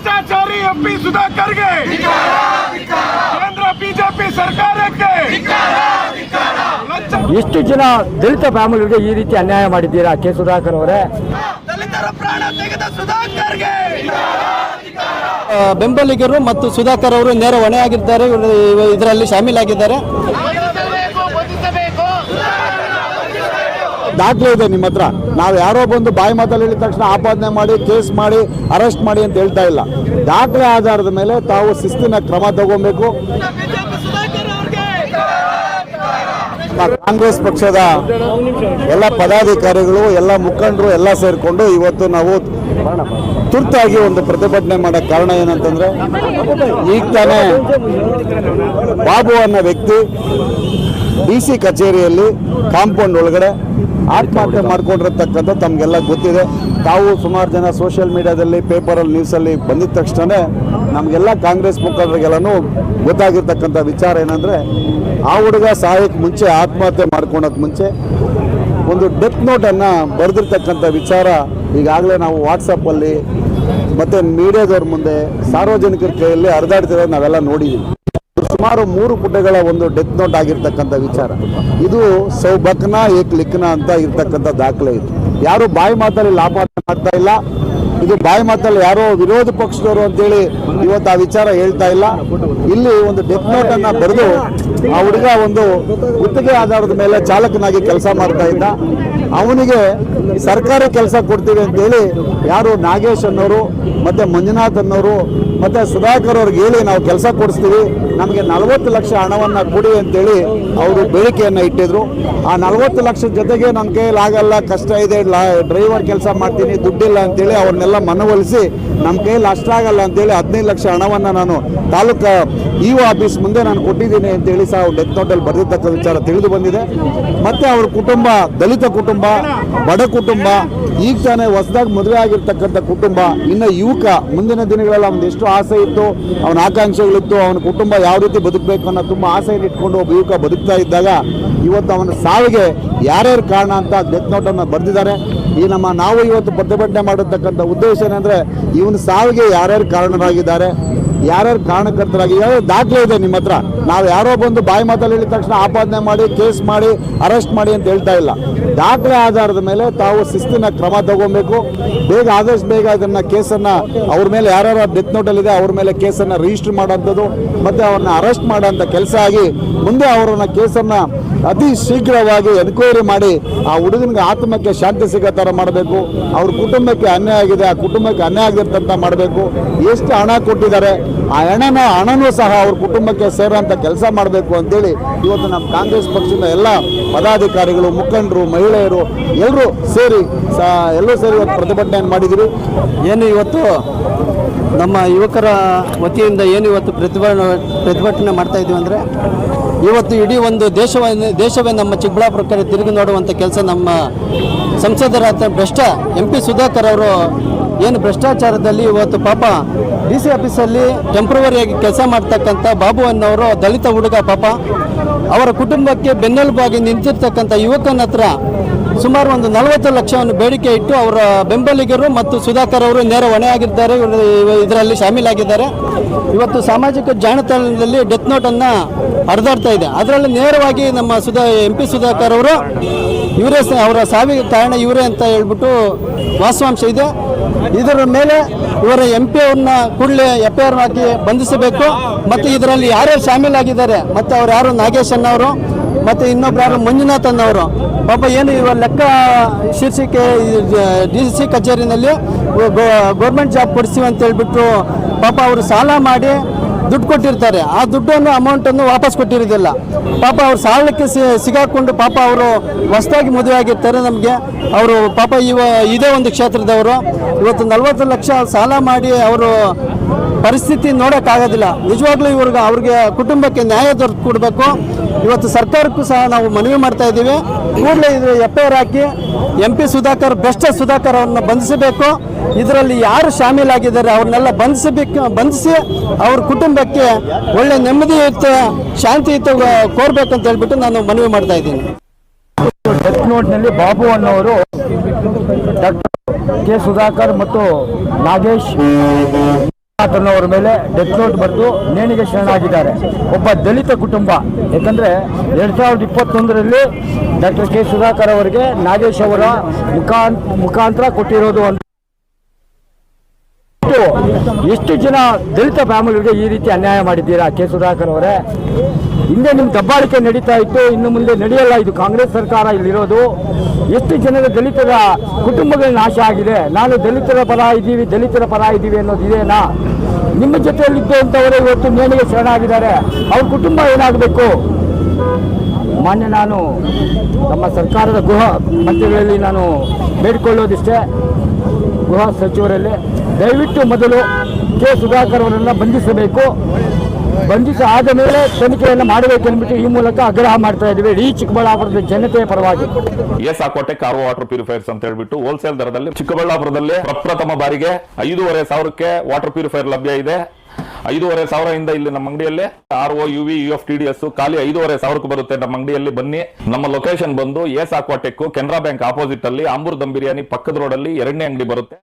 ಭ್ರಷ್ಟಾಚಾರಿ MP ಸುಧಾಕರ್ಗೆ, ಕೇಂದ್ರ BJP ಸರ್ಕಾರಕ್ಕೆ ಎಷ್ಟು ಜನ ದಲಿತ ಫ್ಯಾಮಿಲಿಗೆ ಈ ರೀತಿ ಅನ್ಯಾಯ ಮಾಡಿದ್ದೀರಾ ಕೆ ಸುಧಾಕರ್ ಅವರೇ? ದಲಿತರ ಪ್ರಾಣ ತೆಗೆದ ಸುಧಾಕರ್ಗೆ ಬೆಂಬಲಿಗರು ಮತ್ತು ಸುಧಾಕರ್ ಅವರು ನೇರ ಹೊಣೆಯಾಗಿದ್ದಾರೆ, ಇದರಲ್ಲಿ ಶಾಮೀಲಾಗಿದ್ದಾರೆ. ದಾಖಲೆ ಇದೆ ನಿಮ್ಮ ಹತ್ರ. ನಾವು ಯಾರೋ ಬಂದು ಬಾಯಿ ಮಾತಲ್ಲಿ ಹೇಳಿದ ತಕ್ಷಣ ಆಪಾದನೆ ಮಾಡಿ ಕೇಸ್ ಮಾಡಿ ಅರೆಸ್ಟ್ ಮಾಡಿ ಅಂತ ಹೇಳ್ತಾ ಇಲ್ಲ. ದಾಖಲೆ ಆಧಾರದ ಮೇಲೆ ತಾವು ಶಿಸ್ತಿನ ಕ್ರಮ ತಗೋಬೇಕು. ಕಾಂಗ್ರೆಸ್ ಪಕ್ಷದ ಎಲ್ಲ ಪದಾಧಿಕಾರಿಗಳು, ಎಲ್ಲ ಮುಖಂಡರು ಎಲ್ಲ ಸೇರಿಕೊಂಡು ಇವತ್ತು ನಾವು ತುರ್ತಾಗಿ ಒಂದು ಪ್ರತಿಭಟನೆ ಮಾಡೋಕ್ಕೆ ಕಾರಣ ಏನಂತಂದ್ರೆ, ಈಗ ತಾನೇ ಬಾಬು ಅನ್ನೋ ವ್ಯಕ್ತಿ DC ಕಚೇರಿಯಲ್ಲಿ ಕಾಂಪೌಂಡ್ ಒಳಗಡೆ ಆತ್ಮಹತ್ಯೆ ಮಾಡ್ಕೊಂಡಿರತಕ್ಕಂಥ ತಮಗೆಲ್ಲ ಗೊತ್ತಿದೆ. ತಾವು ಸುಮಾರು ಜನ ಸೋಷಿಯಲ್ ಮೀಡಿಯಾದಲ್ಲಿ, ಪೇಪರಲ್ಲಿ, ನ್ಯೂಸಲ್ಲಿ ಬಂದಿದ ತಕ್ಷಣ ನಮಗೆಲ್ಲ ಕಾಂಗ್ರೆಸ್ ಮುಖಂಡರಿಗೆಲ್ಲನೂ ಗೊತ್ತಾಗಿರ್ತಕ್ಕಂಥ ವಿಚಾರ ಏನಂದರೆ, ಆ ಹುಡುಗ ಸಾಯಕ್ಕೆ ಮುಂಚೆ, ಆತ್ಮಹತ್ಯೆ ಮಾಡ್ಕೊಳಕ್ಕೆ ಮುಂಚೆ ಒಂದು ಡೆತ್ ನೋಟನ್ನು ಬರೆದಿರ್ತಕ್ಕಂಥ ವಿಚಾರ ಈಗಾಗಲೇ ನಾವು ವಾಟ್ಸಪ್ಪಲ್ಲಿ ಮತ್ತು ಮೀಡಿಯಾದವ್ರ ಮುಂದೆ ಸಾರ್ವಜನಿಕರ ಕೈಯಲ್ಲಿ ಹರಿದಾಡ್ತಿರೋದು ನಾವೆಲ್ಲ ನೋಡಿದ್ದೀವಿ. ಸುಮಾರು 3 ಪುಟಗಳ ಒಂದು ಡೆತ್ ನೋಟ್ ಆಗಿರ್ತಕ್ಕಂಥ ವಿಚಾರ ಇದು. ಸೌಬಕ್ನ ಏಕ್ ಲಿಖನ ಅಂತ ಇರ್ತಕ್ಕಂಥ ದಾಖಲೆ ಇದು. ಯಾರು ಬಾಯಿ ಮಾತಲ್ಲಿ ಲಾಪಾಟ ಮಾಡ್ತಾ ಇಲ್ಲ. ಇದು ಬಾಯಿ ಮಾತಲ್ಲಿ ಯಾರೋ ವಿರೋಧ ಪಕ್ಷದವರು ಅಂತೇಳಿ ಇವತ್ತು ಆ ವಿಚಾರ ಹೇಳ್ತಾ ಇಲ್ಲ. ಇಲ್ಲಿ ಒಂದು ಡೆತ್ ನೋಟ್ ಅನ್ನ ಬರೆದು ಆ ಹುಡುಗ ಒಂದು ಗುತ್ತಿಗೆ ಆಧಾರದ ಮೇಲೆ ಚಾಲಕನಾಗಿ ಕೆಲಸ ಮಾಡ್ತಾ ಇದ್ದ. ಅವನಿಗೆ ಸರ್ಕಾರಿ ಕೆಲಸ ಕೊಡ್ತೀವಿ ಅಂತೇಳಿ ಯಾರು ನಾಗೇಶ್ ಅನ್ನೋರು ಮತ್ತೆ ಮಂಜುನಾಥ್ ಅನ್ನೋರು ಮತ್ತೆ ಸುಧಾಕರ್ ಅವ್ರಿಗೆ ಹೇಳಿ ನಾವು ಕೆಲಸ ಕೊಡಿಸ್ತೀವಿ, ನಮಗೆ 40 ಲಕ್ಷ ಹಣವನ್ನು ಕೊಡಿ ಅಂತೇಳಿ ಅವರು ಬೇಡಿಕೆಯನ್ನು ಇಟ್ಟಿದ್ರು. ಆ 40 ಲಕ್ಷದ ಜೊತೆಗೆ ನನ್ನ ಕೈಯಲ್ಲಿ ಆಗಲ್ಲ, ಕಷ್ಟ ಇದೆ, ಡ್ರೈವರ್ ಕೆಲಸ ಮಾಡ್ತೀನಿ, ದುಡ್ಡಿಲ್ಲ ಅಂತೇಳಿ ಅವ್ರನ್ನೆಲ್ಲ ಮನವೊಲಿಸಿ ನಮ್ಮ ಕೈಯಲ್ಲಿ ಅಷ್ಟಾಗಲ್ಲ ಅಂತೇಳಿ 15 ಲಕ್ಷ ಹಣವನ್ನು ನಾನು ತಾಲೂಕು EO ಆಫೀಸ್ ಮುಂದೆ ನಾನು ಕೊಟ್ಟಿದ್ದೀನಿ ಅಂತೇಳಿ ಸಹ ಡೆತ್ ನೋಟಲ್ಲಿ ಬರೆದಿರ್ತಕ್ಕಂಥ ವಿಚಾರ ತಿಳಿದು ಬಂದಿದೆ. ಮತ್ತು ಅವ್ರ ಕುಟುಂಬ ದಲಿತ ಕುಟುಂಬ, ಬಡ ಕುಟುಂಬ, ಈಗ ತಾನೇ ಹೊಸದಾಗಿ ಮದುವೆ ಆಗಿರ್ತಕ್ಕಂಥ ಕುಟುಂಬ, ಇನ್ನು ಯುವಕ, ಮುಂದಿನ ದಿನಗಳಲ್ಲಿ ಅವನು ಎಷ್ಟು ಆಸೆ ಇತ್ತು, ಅವನ ಆಕಾಂಕ್ಷೆಗಳಿತ್ತು, ಅವನ ಕುಟುಂಬ ಯಾವ ರೀತಿ ಬದುಕಬೇಕು ಅನ್ನೋ ತುಂಬ ಆಸೆಯನ್ನು ಇಟ್ಕೊಂಡು ಒಬ್ಬ ಯುವಕ ಬದುಕ್ತಾ ಇದ್ದಾಗ ಇವತ್ತು ಅವನ ಸಾವಿಗೆ ಯಾರ್ಯಾರು ಕಾರಣ ಅಂತ ಡೆತ್ ನೋಟನ್ನು ಬರೆದಿದ್ದಾರೆ. ನಾವು ಇವತ್ತು ಪ್ರತಿಭಟನೆ ಮಾಡಿರ್ತಕ್ಕಂಥ ಉದ್ದೇಶ ಏನಂದರೆ, ಇವನ ಸಾವಿಗೆ ಯಾರ್ಯಾರು ಕಾರಣರಾಗಿದ್ದಾರೆ, ಯಾರ್ಯಾರು ಕಾರಣಕರ್ತರಾಗಿ ದಾಖಲೆ ಇದೆ ನಿಮ್ಮ ಹತ್ರ. ನಾವು ಯಾರೋ ಬಂದು ಬಾಯಿ ಮಾತಲ್ಲಿ ಹೇಳಿದ ತಕ್ಷಣ ಆಪಾದನೆ ಮಾಡಿ ಕೇಸ್ ಮಾಡಿ ಅರೆಸ್ಟ್ ಮಾಡಿ ಅಂತ ಹೇಳ್ತಾ ಇಲ್ಲ. ದಾಖಲೆ ಆಧಾರದ ಮೇಲೆ ತಾವು ಶಿಸ್ತಿನ ಕ್ರಮ ತಗೋಬೇಕು. ಆದಷ್ಟು ಬೇಗ ಅದನ್ನು ಕೇಸನ್ನು ಅವ್ರ ಮೇಲೆ ಯಾರ್ಯಾರು ಡೆತ್ ನೋಟಲ್ಲಿದೆ ಅವ್ರ ಮೇಲೆ ಕೇಸನ್ನು ರಿಜಿಸ್ಟರ್ ಮಾಡೋಂಥದ್ದು ಮತ್ತು ಅವ್ರನ್ನ ಅರೆಸ್ಟ್ ಮಾಡೋಂಥ ಕೆಲಸ ಆಗಿ ಮುಂದೆ ಅವರನ್ನ ಕೇಸನ್ನು ಅತಿ ಶೀಘ್ರವಾಗಿ ಎನ್ಕ್ವೈರಿ ಮಾಡಿ ಆ ಹುಡುಗನಿಗೆ ಆತ್ಮಕ್ಕೆ ಶಾಂತಿ ಸಿಗೋ ಥರ ಮಾಡಬೇಕು. ಅವ್ರ ಕುಟುಂಬಕ್ಕೆ ಅನ್ಯಾಯ ಆಗಿದೆ, ಆ ಕುಟುಂಬಕ್ಕೆ ಅನ್ಯಾಯ ಆಗಿರ್ತಂತ ಮಾಡಬೇಕು. ಎಷ್ಟು ಹಣ ಕೊಟ್ಟಿದ್ದಾರೆ ಆ ಹಣನೂ ಸಹ ಅವ್ರ ಕುಟುಂಬಕ್ಕೆ ಸೇರೋಂಥ ಕೆಲಸ ಮಾಡಬೇಕು ಅಂತೇಳಿ ಇವತ್ತು ನಮ್ಮ ಕಾಂಗ್ರೆಸ್ ಪಕ್ಷದ ಎಲ್ಲ ಪದಾಧಿಕಾರಿಗಳು, ಮುಖಂಡರು, ಮಹಿಳೆಯರು ಎಲ್ಲರೂ ಸೇರಿ ಇವತ್ತು ಪ್ರತಿಭಟನೆ ಮಾಡಿದ್ದೀವಿ. ಏನು ಇವತ್ತು ನಮ್ಮ ಯುವಕರ ವತಿಯಿಂದ ಏನು ಇವತ್ತು ಪ್ರತಿಭಟನೆ ಮಾಡ್ತಾ ಇದ್ದೀವಿ ಅಂದರೆ, ಇವತ್ತು ಇಡೀ ಒಂದು ದೇಶವೇ ನಮ್ಮ ಚಿಕ್ಕಬಳ್ಳಾಪುರ ತಿರುಗಿ ನೋಡುವಂಥ ಕೆಲಸ ನಮ್ಮ ಸಂಸದರಾದ ಭ್ರಷ್ಟ MP ಸುಧಾಕರ್ ಅವರು ಏನು ಭ್ರಷ್ಟಾಚಾರದಲ್ಲಿ ಇವತ್ತು ಪಾಪ DC ಆಫೀಸಲ್ಲಿ ಟೆಂಪ್ರವರಿಯಾಗಿ ಕೆಲಸ ಮಾಡ್ತಕ್ಕಂಥ ಬಾಬು ಅನ್ನೋರು ದಲಿತ ಹುಡುಗ, ಪಾಪ ಅವರ ಕುಟುಂಬಕ್ಕೆ ಬೆನ್ನೆಲುಬಾಗಿ ನಿಂತಿರ್ತಕ್ಕಂಥ ಯುವಕನ ಹತ್ರ ಸುಮಾರು ಒಂದು 40 ಲಕ್ಷವನ್ನು ಬೇಡಿಕೆ ಇಟ್ಟು ಅವರ ಬೆಂಬಲಿಗರು ಮತ್ತು ಸುಧಾಕರ್ ಅವರು ನೇರ ಹೊಣೆಯಾಗಿದ್ದಾರೆ, ಇದರಲ್ಲಿ ಶಾಮೀಲಾಗಿದ್ದಾರೆ. ಇವತ್ತು ಸಾಮಾಜಿಕ ಜಾಲತಾಣದಲ್ಲಿ ಡೆತ್ ನೋಟನ್ನು ಹರಿದಾಡ್ತಾ ಇದೆ. ಅದರಲ್ಲಿ ನೇರವಾಗಿ ನಮ್ಮ MP ಸುಧಾಕರ್ ಅವರು ಇವರೇ, ಅವರ ಸಾವಿಗೆ ಕಾರಣ ಇವರೇ ಅಂತ ಹೇಳ್ಬಿಟ್ಟು ವಾಸ್ತವಾಂಶ ಇದೆ. ಇದರ ಮೇಲೆ ಇವರ MP ಅವ್ರನ್ನ ಕೂಡಲೇ FIR ಹಾಕಿ ಬಂಧಿಸಬೇಕು. ಮತ್ತು ಇದರಲ್ಲಿ ಯಾರ್ಯಾರು ಶಾಮೀಲಾಗಿದ್ದಾರೆ, ಮತ್ತು ಅವ್ರು ಯಾರು ನಾಗೇಶ್ ಅನ್ನೋರು ಮತ್ತು ಇನ್ನೊಬ್ರು ಯಾರು ಮಂಜುನಾಥ್ ಅನ್ನೋರು, ಪಾಪ ಏನು ಇವಾಗ ಲೆಕ್ಕ ಶೀರ್ಷಿಕೆ DC ಕಚೇರಿನಲ್ಲಿ ಗೌರ್ಮೆಂಟ್ ಜಾಬ್ ಕೊಡಿಸ್ತೀವಿ ಅಂತ ಹೇಳ್ಬಿಟ್ಟು ಪಾಪ ಅವರು ಸಾಲ ಮಾಡಿ ದುಡ್ಡು ಕೊಟ್ಟಿರ್ತಾರೆ. ಆ ದುಡ್ಡನ್ನು ಅಮೌಂಟನ್ನು ವಾಪಸ್ ಕೊಟ್ಟಿರೋದಿಲ್ಲ. ಪಾಪ ಅವ್ರು ಸಾಲಕ್ಕೆ ಸಿಗಾಕೊಂಡು ಪಾಪ ಅವರು ಹೊಸದಾಗಿ ಮದುವೆ ಆಗಿರ್ತಾರೆ. ನಮಗೆ ಅವರು ಪಾಪ ಇದೇ ಒಂದು ಕ್ಷೇತ್ರದವರು ಇವತ್ತು 40 ಲಕ್ಷ ಸಾಲ ಮಾಡಿ ಅವರು ಪರಿಸ್ಥಿತಿ ನೋಡೋಕ್ಕಾಗೋದಿಲ್ಲ. ನಿಜವಾಗ್ಲೂ ಅವ್ರಿಗೆ ಕುಟುಂಬಕ್ಕೆ ನ್ಯಾಯ ದೊರಕಿಕೊಡ್ಬೇಕು. ಇವತ್ತು ಸರ್ಕಾರಕ್ಕೂ ಸಹ ನಾವು ಮನವಿ ಮಾಡ್ತಾ ಇದ್ದೀವಿ, ಕೂಡಲೇ ಇದು FIR ಹಾಕಿ MP ಸುಧಾಕರ್, ಭ್ರಷ್ಟ ಸುಧಾಕರ್ ಅವ್ರನ್ನ ಬಂಧಿಸಬೇಕು. ಇದರಲ್ಲಿ ಯಾರು ಶಾಮೀಲಾಗಿದ್ದಾರೆ ಅವ್ರನ್ನೆಲ್ಲ ಬಂಧಿಸಿ ಅವ್ರ ಕುಟುಂಬಕ್ಕೆ ಒಳ್ಳೆ ನೆಮ್ಮದಿಯುತ ಶಾಂತಿಯುತ ಕೋರ್ಬೇಕಂತ ಹೇಳ್ಬಿಟ್ಟು ನಾನು ಮನವಿ ಮಾಡ್ತಾ ಇದ್ದೀನಿ. ಡೆತ್ ನೋಟ್ನಲ್ಲಿ ಬಾಬು ಅನ್ನೋರು ಡಾಕ್ಟರ್ ಕೆ ಸುಧಾಕರ್ ಮತ್ತು ನಾಗೇಶ್ ಅವರ ಮೇಲೆ ಡೆತ್ ನೋಟ್ ಬರೆದು ನೇಣಿಗೆ ಶರಣಾಗಿದ್ದಾರೆ. ಒಬ್ಬ ದಲಿತ ಕುಟುಂಬ. ಯಾಕಂದ್ರೆ 2021ರಲ್ಲಿ ಡಾಕ್ಟರ್ ಕೆ ಸುಧಾಕರ್ ಅವರಿಗೆ ನಾಗೇಶ್ ಅವರ ಮುಖಾಂತರ ಕೊಟ್ಟಿರೋದು ಅಂತ. ಎಷ್ಟು ಜನ ದಲಿತ ಫ್ಯಾಮಿಲಿಗೆ ಈ ರೀತಿ ಅನ್ಯಾಯ ಮಾಡಿದ್ದೀರಾ ಕೆ ಸುಧಾಕರ್ ಅವರೇ? ಹಿಂದೆ ನಿಮ್ಮ ದಬ್ಬಾಳಿಕೆ ನಡೀತಾ ಇತ್ತು, ಇನ್ನು ಮುಂದೆ ನಡೆಯಲ್ಲ. ಇದು ಕಾಂಗ್ರೆಸ್ ಸರ್ಕಾರ ಇಲ್ಲಿರೋದು. ಎಷ್ಟು ಜನರ ದಲಿತರ ಕುಟುಂಬಗಳ ನಾಶ ಆಗಿದೆ. ನಾನು ದಲಿತರ ಪರ ಇದ್ದೀವಿ ಅನ್ನೋದು ಇದೇನಾ? ನಿಮ್ಮ ಜೊತೆಯಲ್ಲಿದ್ದಂಥವರೇ ಇವತ್ತು ನೇಣಿಗೆ ಶರಣಾಗಿದ್ದಾರೆ. ಅವ್ರ ಕುಟುಂಬ ಏನಾಗಬೇಕು? ಮಾನ್ಯ ನಾನು ನಮ್ಮ ಸರ್ಕಾರದ ಗೃಹ ಮಂತ್ರಿಗಳಲ್ಲಿ ನಾನು ಬೇಡಿಕೊಳ್ಳೋದಿಷ್ಟೇ, ಗೃಹ ಸಚಿವರಲ್ಲಿ ದಯವಿಟ್ಟು ಮೊದಲು ಕೆ ಸುಧಾಕರ್ ಅವರನ್ನು ಬಂಧಿಸಬೇಕು. ಬಂಧಿಸಿ ಆದ ಮೇಲೆ ತನಿಖೆಯನ್ನು ಮಾಡಬೇಕೆಂದ್ಬಿಟ್ಟು ಈ ಮೂಲಕ ಆಗ್ರಹ ಮಾಡ್ತಾ ಇದ್ದೀವಿ ಇಡೀ ಚಿಕ್ಕಬಳ್ಳಾಪುರದ ಜನತೆಯ ಪರವಾಗಿ. ಏಸಾಕೋಟೆ ಕಾರ್ವೋ ವಾಟರ್ ಪ್ಯೂರಿಫೈರ್ಸ್ ಅಂತ ಹೇಳ್ಬಿಟ್ಟು ಹೋಲ್ಸೇಲ್ ದರದಲ್ಲಿ ಚಿಕ್ಕಬಳ್ಳಾಪುರದಲ್ಲಿ ಪ್ರಪ್ರಥಮ ಬಾರಿಗೆ 5,500ಕ್ಕೆ ವಾಟರ್ ಪ್ಯೂರಿಫೈರ್ ಲಭ್ಯ ಇದೆ. 5,500 ಇಲ್ಲಿ ನಮ್ಮ ಅಂಗಡಿಯಲ್ಲಿ RO UV UF ಖಾಲಿ 5,500 ಬರುತ್ತೆ. ನಮ್ಮ ಅಂಗಡಿಯಲ್ಲಿ ಬನ್ನಿ. ನಮ್ಮ ಲೊಕೇಶನ್ ಬಂದು ಏಸಾಕೋಟೆಕ್ ಕೆನರಾ ಬ್ಯಾಂಕ್ ಆಪೋಸಿಟ್ ಅಲ್ಲಿ ಆಂಬೂರ್ ದಮ್ ಬಿರಿಯಾನಿ ಪಕ್ಕದ ರೋಡ್ ಅಲ್ಲಿ 2ನೇ ಅಂಗಡಿ ಬರುತ್ತೆ.